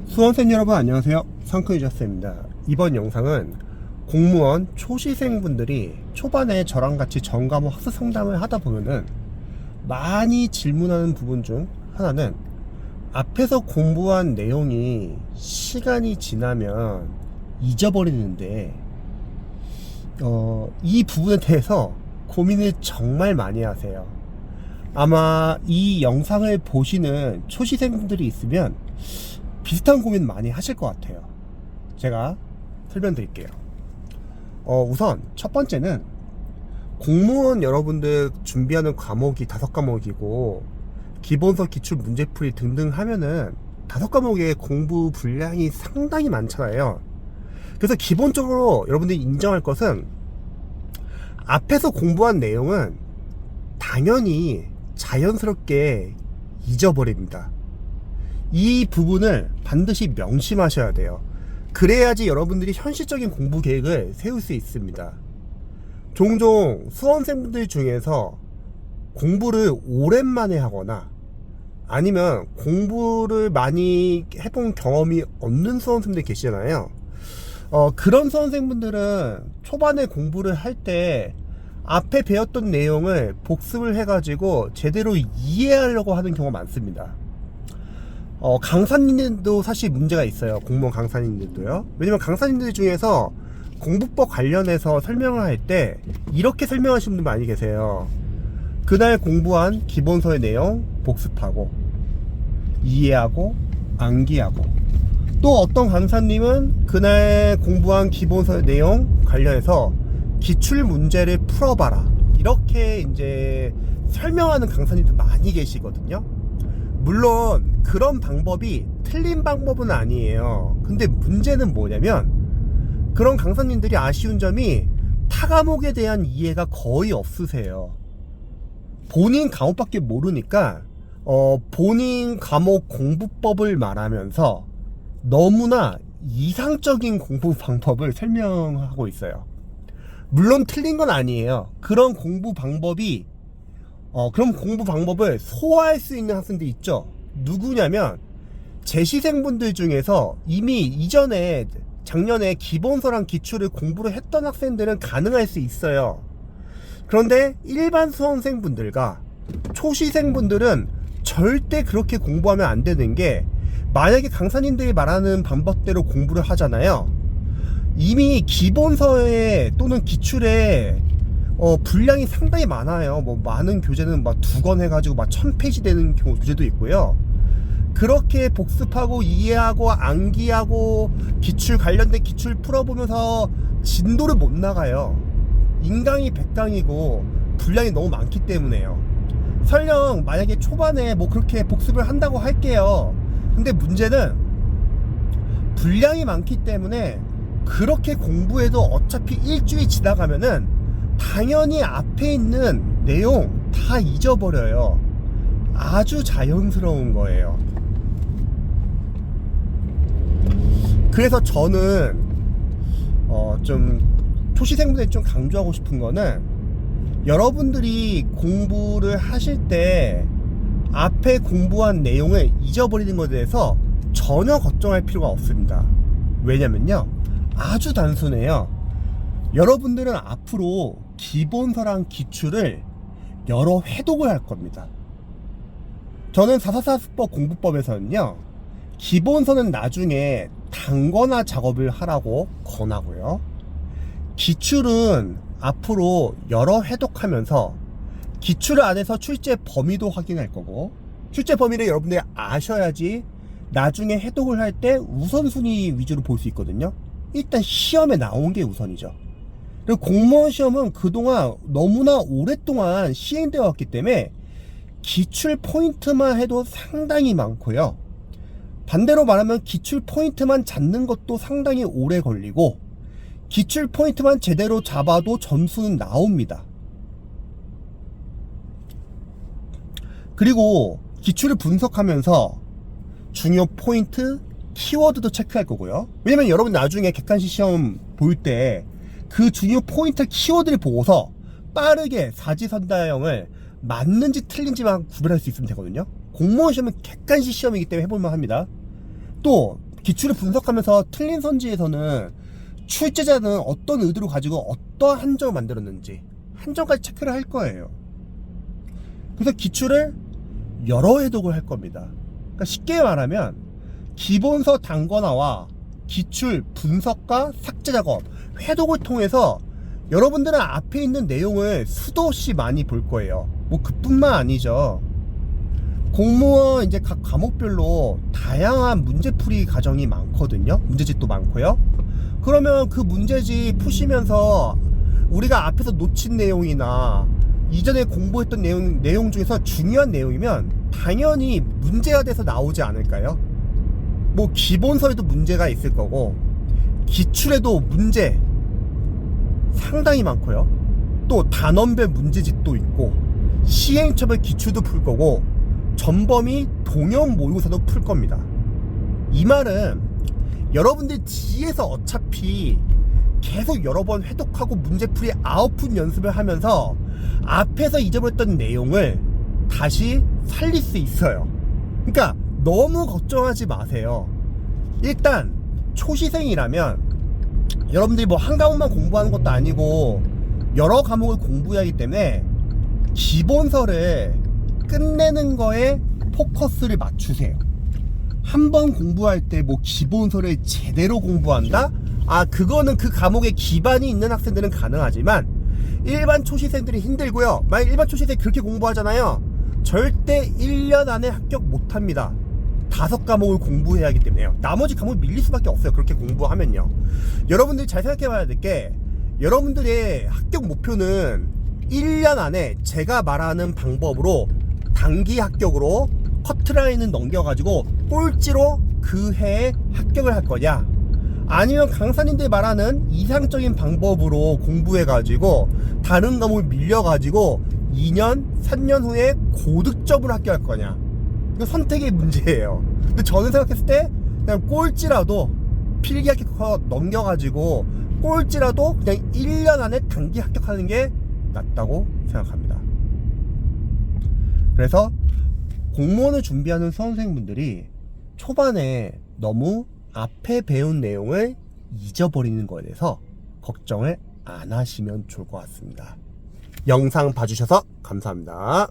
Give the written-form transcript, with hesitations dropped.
수험생 여러분 안녕하세요. 상크유저쌤입니다. 이번 영상은 공무원 초시생분들이 초반에 저랑 같이 전과목 학습 상담을 하다 보면은 많이 질문하는 부분 중 하나는 앞에서 공부한 내용이 시간이 지나면 잊어버리는데 이 부분에 대해서 고민을 정말 많이 하세요. 아마 이 영상을 보시는 초시생분들이 있으면 비슷한 고민 많이 하실 것 같아요. 제가 설명드릴게요. 우선 첫 번째는 공무원 여러분들 준비하는 과목이 5과목이고 기본서, 기출, 문제풀이 등등 하면은 5과목의 공부 분량이 상당히 많잖아요. 그래서 기본적으로 여러분들이 인정할 것은 앞에서 공부한 내용은 당연히 자연스럽게 잊어버립니다. 이 부분을 반드시 명심하셔야 돼요. 그래야지 여러분들이 현실적인 공부 계획을 세울 수 있습니다. 종종 수험생분들 중에서 공부를 오랜만에 하거나 아니면 공부를 많이 해본 경험이 없는 수험생들 계시잖아요. 그런 수험생분들은 초반에 공부를 할 때 앞에 배웠던 내용을 복습을 해가지고 제대로 이해하려고 하는 경우가 많습니다. 강사님들도 사실 문제가 있어요. 공무원 강사님들도요. 왜냐면 강사님들 중에서 공부법 관련해서 설명을 할 때 이렇게 설명하시는 분들 많이 계세요. 그날 공부한 기본서의 내용 복습하고 이해하고 암기하고, 또 어떤 강사님은 그날 공부한 기본서의 내용 관련해서 기출 문제를 풀어봐라, 이렇게 이제 설명하는 강사님들 많이 계시거든요. 물론 그런 방법이 틀린 방법은 아니에요. 근데 문제는 뭐냐면 그런 강사님들이 아쉬운 점이 타 과목에 대한 이해가 거의 없으세요. 본인 과목밖에 모르니까 본인 과목 공부법을 말하면서 너무나 이상적인 공부 방법을 설명하고 있어요. 물론 틀린 건 아니에요. 그런 공부 방법을 소화할 수 있는 학생들이 있죠. 누구냐면 재시생분들 중에서 이미 이전에 작년에 기본서랑 기출을 공부를 했던 학생들은 가능할 수 있어요. 그런데 일반 수험생분들과 초시생분들은 절대 그렇게 공부하면 안 되는 게, 만약에 강사님들이 말하는 방법대로 공부를 하잖아요. 이미 기본서에 또는 기출에 분량이 상당히 많아요. 많은 교재는 막 2권 해가지고 막 1000페이지 되는 교재도 있고요. 그렇게 복습하고 이해하고 암기하고 기출 관련된 기출 풀어보면서 진도를 못 나가요. 인강이 100강이고 분량이 너무 많기 때문에요. 설령 만약에 초반에 그렇게 복습을 한다고 할게요. 근데 문제는 분량이 많기 때문에 그렇게 공부해도 어차피 일주일 지나가면은 당연히 앞에 있는 내용 다 잊어버려요. 아주 자연스러운 거예요. 그래서 저는 좀 초시생분들이 좀 강조하고 싶은 거는, 여러분들이 공부를 하실 때 앞에 공부한 내용을 잊어버리는 것에 대해서 전혀 걱정할 필요가 없습니다. 왜냐면요, 아주 단순해요. 여러분들은 앞으로 기본서랑 기출을 여러 회독을 할 겁니다. 저는 444수법 공부법에서는요, 기본서는 나중에 단권화 작업을 하라고 권하고요, 기출은 앞으로 여러 회독하면서 기출 안에서 출제 범위도 확인할 거고, 출제 범위를 여러분들이 아셔야지 나중에 해독을 할 때 우선순위 위주로 볼 수 있거든요. 일단 시험에 나온 게 우선이죠. 그리고 공무원 시험은 그동안 너무나 오랫동안 시행되어 왔기 때문에 기출 포인트만 해도 상당히 많고요. 반대로 말하면 기출 포인트만 잡는 것도 상당히 오래 걸리고, 기출 포인트만 제대로 잡아도 점수는 나옵니다. 그리고 기출을 분석하면서 중요 포인트, 키워드도 체크할 거고요. 왜냐면 여러분 나중에 객관식 시험 볼 때 그 중요 포인트, 키워드를 보고서 빠르게 사지선다형을 맞는지 틀린지만 구별할 수 있으면 되거든요. 공무원 시험은 객관식 시험이기 때문에 해볼만 합니다. 또 기출을 분석하면서 틀린 선지에서는 출제자는 어떤 의도를 가지고 어떠한 함정을 만들었는지 함정까지 체크를 할 거예요. 그래서 기출을 여러 해독을 할 겁니다. 그러니까 쉽게 말하면 기본서 단권화와 기출 분석과 삭제 작업, 회독을 통해서 여러분들은 앞에 있는 내용을 수도 없이 많이 볼 거예요. 뭐 그뿐만 아니죠. 공무원 이제 각 과목별로 다양한 문제풀이 과정이 많거든요. 문제집도 많고요. 그러면 그 문제집 푸시면서 우리가 앞에서 놓친 내용이나 이전에 공부했던 내용 중에서 중요한 내용이면 당연히 문제가 돼서 나오지 않을까요? 뭐 기본서에도 문제가 있을 거고 기출에도 문제 상당히 많고요. 또 단원별 문제집도 있고 시행처별 기출도 풀 거고 전범위 동형 모의고사도 풀 겁니다. 이 말은 여러분들 뒤에서 어차피 계속 여러 번 회독하고 문제풀이 아웃풋 연습을 하면서 앞에서 잊어버렸던 내용을 다시 살릴 수 있어요. 그러니까 너무 걱정하지 마세요. 일단 초시생이라면 여러분들이 뭐 한 과목만 공부하는 것도 아니고 여러 과목을 공부해야 하기 때문에 기본서를 끝내는 거에 포커스를 맞추세요. 한 번 공부할 때 뭐 기본서를 제대로 공부한다? 아, 그거는 그 과목에 기반이 있는 학생들은 가능하지만 일반 초시생들이 힘들고요. 만약 일반 초시생이 그렇게 공부하잖아요. 절대 1년 안에 합격 못합니다. 5과목을 공부해야 하기 때문에요. 나머지 과목이 밀릴 수밖에 없어요. 그렇게 공부하면요. 여러분들이 잘 생각해 봐야 될 게 여러분들의 합격 목표는 1년 안에 제가 말하는 방법으로 단기 합격으로 커트라인을 넘겨가지고 꼴찌로 그 해에 합격을 할 거냐, 아니면 강사님들이 말하는 이상적인 방법으로 공부해가지고 다른 과목을 밀려가지고 2년, 3년 후에 고득점으로 합격할 거냐. 이거 선택의 문제예요. 근데 저는 생각했을 때 그냥 꼴찌라도 필기 합격 넘겨가지고 꼴찌라도 그냥 1년 안에 단기 합격하는 게 낫다고 생각합니다. 그래서 공무원을 준비하는 수험생분들이 초반에 너무 앞에 배운 내용을 잊어버리는 거에 대해서 걱정을 안 하시면 좋을 것 같습니다. 영상 봐주셔서 감사합니다.